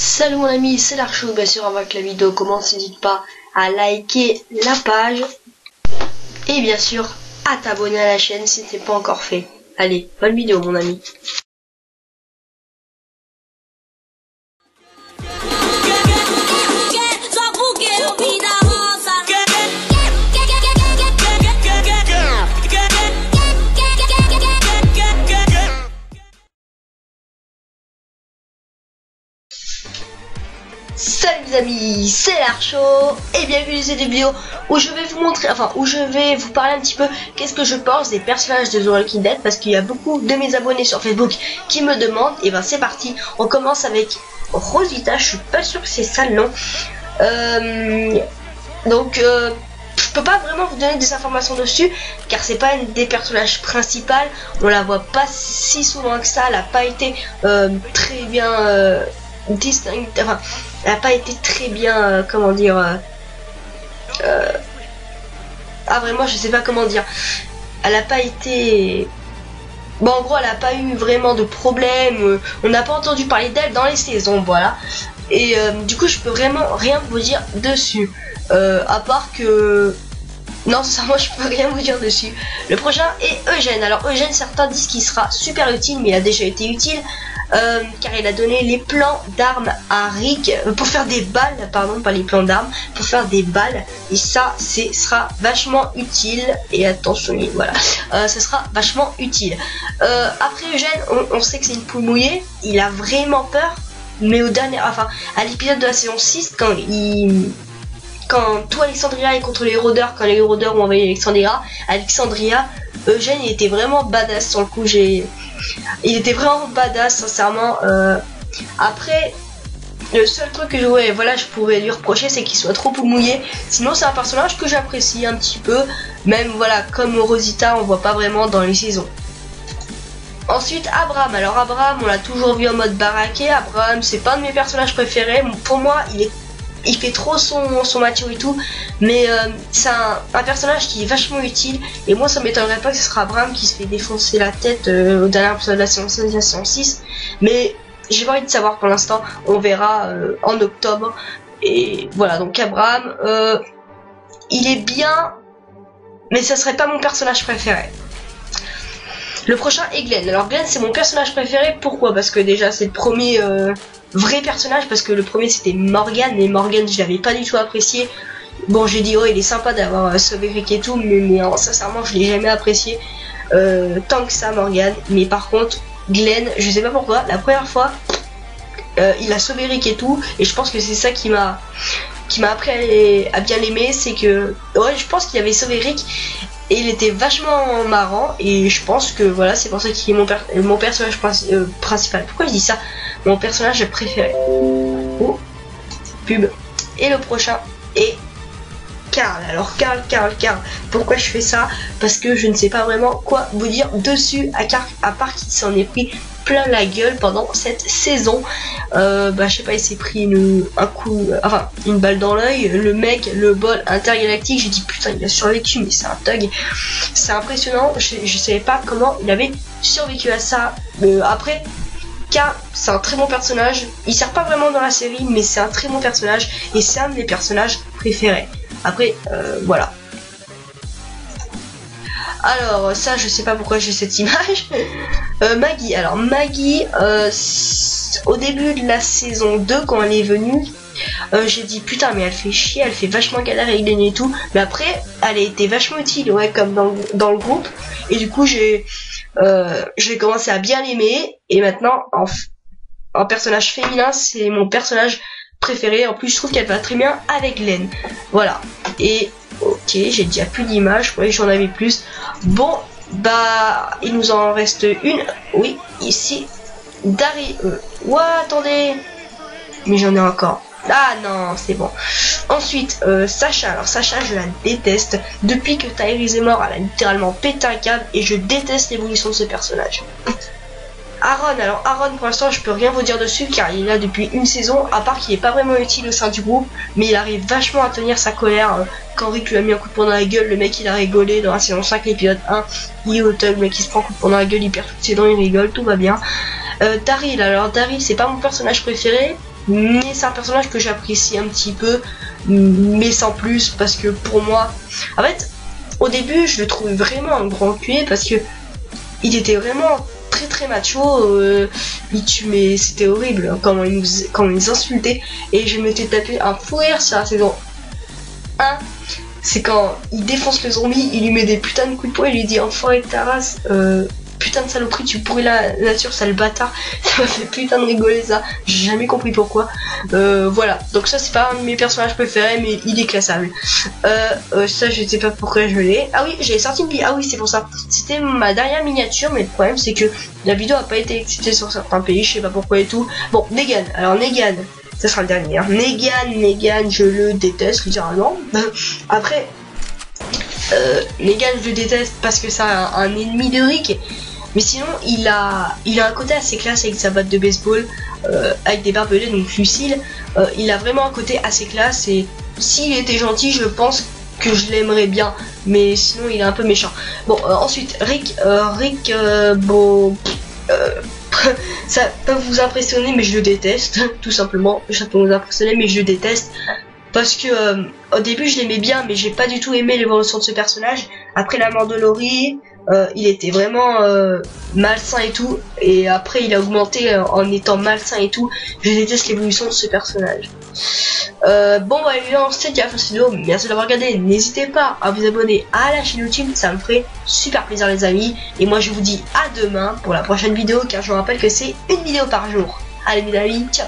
Salut mon ami, c'est l'Archou. Bien sûr, avant que la vidéo commence, n'hésite pas à liker la page et bien sûr à t'abonner à la chaîne si ce n'est pas encore fait. Allez, bonne vidéo mon ami. Salut les amis, c'est l'Archou et bienvenue dans cette vidéo où je vais vous montrer, où je vais vous parler un petit peu qu'est-ce que je pense des personnages de The Walking Dead, parce qu'il y a beaucoup de mes abonnés sur Facebook qui me demandent. Et ben c'est parti, on commence avec Rosita. Je suis pas sûr que c'est ça le nom. Je peux pas vraiment vous donner des informations dessus car c'est pas une des personnages principaux. On la voit pas si souvent que ça. Elle a pas été très bien distincte, enfin elle a pas été très bien comment dire vraiment je sais pas comment dire, elle a pas été bon, en gros elle a pas eu vraiment de problème, on n'a pas entendu parler d'elle dans les saisons, voilà. Et du coup je peux vraiment rien vous dire dessus, à part que non, ça moi je peux rien vous dire dessus. Le prochain est Eugène. Alors Eugène, certains disent qu'il sera super utile, mais il a déjà été utile car il a donné les plans d'armes à Rick pour faire des balles, pardon, pas les plans d'armes, pour faire des balles. Et ça, sera vachement utile. Et attention, voilà, ça sera vachement utile. Après Eugène, on sait que c'est une poule mouillée. Il a vraiment peur, mais au dernier, à l'épisode de la saison 6, quand tout Alexandria est contre les rôdeurs, quand les rôdeurs ont envahi Alexandria, Eugène il était vraiment badass sur le coup. Il était vraiment badass, sincèrement. Après, le seul truc que je pourrais lui reprocher, c'est qu'il soit trop mouillé. Sinon, c'est un personnage que j'apprécie un petit peu. Même voilà, comme Rosita, on voit pas vraiment dans les saisons. Ensuite, Abraham. Alors Abraham, on l'a toujours vu en mode baraqué. Abraham, c'est pas un de mes personnages préférés. Pour moi, il fait trop son macho et tout, mais c'est un personnage qui est vachement utile. Et moi ça m'étonnerait pas que ce sera Abraham qui se fait défoncer la tête au dernier épisode de la saison 5 et la saison 6, mais j'ai pas envie de savoir pour l'instant, on verra en octobre. Et voilà, donc Abraham, il est bien, mais ça serait pas mon personnage préféré. Le prochain est Glenn. Alors Glenn, c'est mon personnage préféré. Pourquoi? Parce que déjà c'est le premier vrai personnage, parce que le premier c'était Morgan, mais Morgan je l'avais pas du tout apprécié. Bon, j'ai dit il est sympa d'avoir sauvé Rick et tout, mais sincèrement je l'ai jamais apprécié tant que ça, Morgan. Mais par contre Glenn, je sais pas pourquoi, la première fois il a sauvé Rick et tout, et je pense que c'est ça qui m'a appris à bien l'aimer. C'est que je pense qu'il avait sauvé Rick et il était vachement marrant, et je pense que voilà, c'est pour ça qu'il est mon personnage principal. Pourquoi je dis ça? Mon personnage préféré. Oh, pub. Et le prochain est Carl. Alors Carl. Pourquoi je fais ça? Parce que je ne sais pas vraiment quoi vous dire dessus, à part qu'il s'en est pris plein la gueule pendant cette saison. Je sais pas, il s'est pris une balle dans l'œil. Le mec, le bol intergalactique, j'ai dit putain, il a survécu, mais c'est un thug. C'est impressionnant. Je savais pas comment il avait survécu à ça. Après, Carl, c'est un très bon personnage. Il sert pas vraiment dans la série, mais c'est un très bon personnage et c'est un de mes personnages préférés. Après, voilà. Alors ça, je sais pas pourquoi j'ai cette image. Maggie. Alors Maggie, au début de la saison 2, quand elle est venue, j'ai dit putain, mais elle fait chier, elle fait vachement galère avec Glenn et tout. Mais après, elle a été vachement utile, comme dans le groupe. Et du coup, j'ai commencé à bien l'aimer. Et maintenant, en personnage féminin, c'est mon personnage préféré. En plus, je trouve qu'elle va très bien avec Glenn. Voilà. Et ok, j'ai déjà plus d'images, ouais, j'en avais plus. Bon, il nous en reste une. Oui, ici. Daryl. Attendez. Mais j'en ai encore. Ah non, c'est bon. Ensuite, Sacha. Alors Sacha, je la déteste. Depuis que Tyrese est mort, elle a littéralement pété un câble et je déteste l'évolution de ce personnage. Aaron. Alors Aaron, pour l'instant je peux rien vous dire dessus car il est là depuis une saison, à part qu'il est pas vraiment utile au sein du groupe, mais il arrive vachement à tenir sa colère. Quand Rick lui a mis un coup de poing dans la gueule, le mec il a rigolé. Dans la saison 5, l'épisode 1, il est au tug, le mec il se prend un coup de poing dans la gueule, il perd toutes ses dents, il rigole, tout va bien. Daryl. Alors Daryl, c'est pas mon personnage préféré mais c'est un personnage que j'apprécie un petit peu, mais sans plus, parce que pour moi, en fait, au début, je le trouvais vraiment un grand enculé parce que il était vraiment très macho, mais c'était horrible hein, comment il nous insultait, et je m'étais tapé un fou rire sur la saison 1. C'est quand il défonce le zombie, il lui met des putains de coups de poing, il lui dit enfoiré de ta race, putain de saloperie, tu pourris la nature, sale bâtard. Ça m'a fait putain de rigoler ça, j'ai jamais compris pourquoi. Voilà, donc ça c'est pas un de mes personnages préférés, mais il est classable. Ça je sais pas pourquoi je l'ai. Ah oui, j'avais sorti une vidéo, ah oui c'est pour ça. C'était ma dernière miniature, mais le problème c'est que la vidéo a pas été acceptée sur certains pays, je sais pas pourquoi et tout. Bon, Negan, alors Negan, ça sera le dernier. Hein. Negan, je le déteste littéralement. Après, Negan, je le déteste parce que c'est un ennemi de Rick. Mais sinon, il a un côté assez classe avec sa batte de baseball, avec des barbelés, donc Lucille. Il a vraiment un côté assez classe, et s'il était gentil, je pense que je l'aimerais bien. Mais sinon, il est un peu méchant. Bon, ensuite, Rick, bon... ça peut vous impressionner, mais je le déteste, tout simplement. Ça peut vous impressionner, mais je le déteste. Parce que au début je l'aimais bien, mais j'ai pas du tout aimé l'évolution de ce personnage. Après la mort de Laurie, il était vraiment malsain et tout. Et après il a augmenté en étant malsain et tout. Je déteste l'évolution de ce personnage. Bon bah évidemment c'était déjà la fin de cette vidéo. Merci d'avoir regardé. N'hésitez pas à vous abonner à la chaîne YouTube, ça me ferait super plaisir les amis. Et moi je vous dis à demain pour la prochaine vidéo, car je vous rappelle que c'est une vidéo par jour. Allez mes amis, ciao.